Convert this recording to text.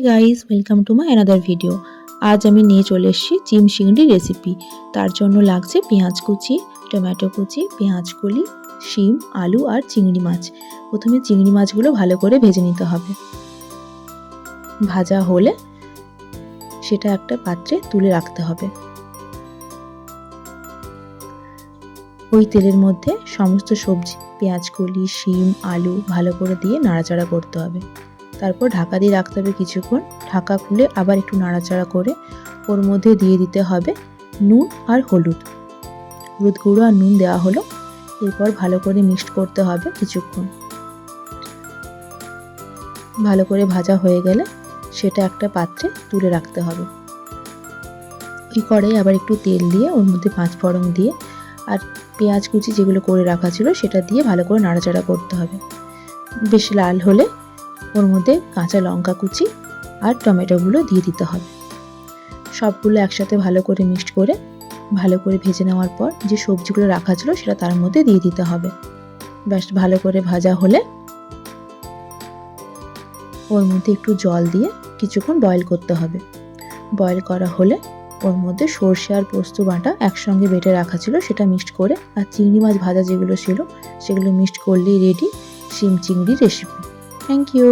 Guys, welcome to my another video. আজ আমি নিয়ে চলে এসেছি চিম চিংড়ি রেসিপি। তার জন্য লাগছে পেঁয়াজ কুচি, টমেটো কুচি, পেঁয়াজ কলি, শিম, আলু আর চিংড়ি মাছ। প্রথমে চিংড়ি মাছগুলো ভালো করে ভেজে নিতে হবে। ভাজা হলে সেটা একটা পাত্রে তুলে রাখতে হবে। ওই তেলের মধ্যে সমস্ত সবজি, পেঁয়াজ কলি, শিম, আলু ভালো করে দিয়ে নাড়াচাড়া করতে হবে। তারপর ঢাকা দিয়ে রাখতে হবে কিছুক্ষণ। ঢাকা খুলে আবার একটু নাড়াচাড়া করে ওর মধ্যে দিয়ে দিতে হবে নুন আর হলুদ গুঁড়ো আর নুন দেওয়া হলো। এরপর ভালো করে মিক্সড করতে হবে কিছুক্ষণ। ভালো করে ভাজা হয়ে গেলে সেটা একটা পাত্রে তুলে রাখতে হবে। ওই কড়াই আবার একটু তেল দিয়ে ওর মধ্যে 5 ফোড়ন দিয়ে আর পেঁয়াজ কুচি যেগুলো করে রাখা ছিল সেটা দিয়ে ভালো করে নাড়াচাড়া করতে হবে। বেশ লাল হলে ওর মধ্যে কাঁচা লঙ্কা কুচি আর টমেটোগুলো দিয়ে দিতে হবে। সবগুলো একসাথে ভালো করে মিক্সড করে ভালো করে ভেজে নেওয়ার পর যে সবজিগুলো রাখা ছিল সেটা তার মধ্যে দিয়ে দিতে হবে। ব্যাস ভালো করে ভাজা হলে ওর মধ্যে একটু জল দিয়ে কিছুক্ষণ বয়েল করতে হবে। বয়েল করা হলে ওর মধ্যে সর্ষে আর পোস্ত বাটা একসঙ্গে বেটে রাখা ছিল সেটা মিক্সড করে আর চিংড়ি মাছ ভাজা যেগুলো ছিল সেগুলো মিক্সড করলেই রেডি শিম চিংড়ি রেসিপি। Thank you.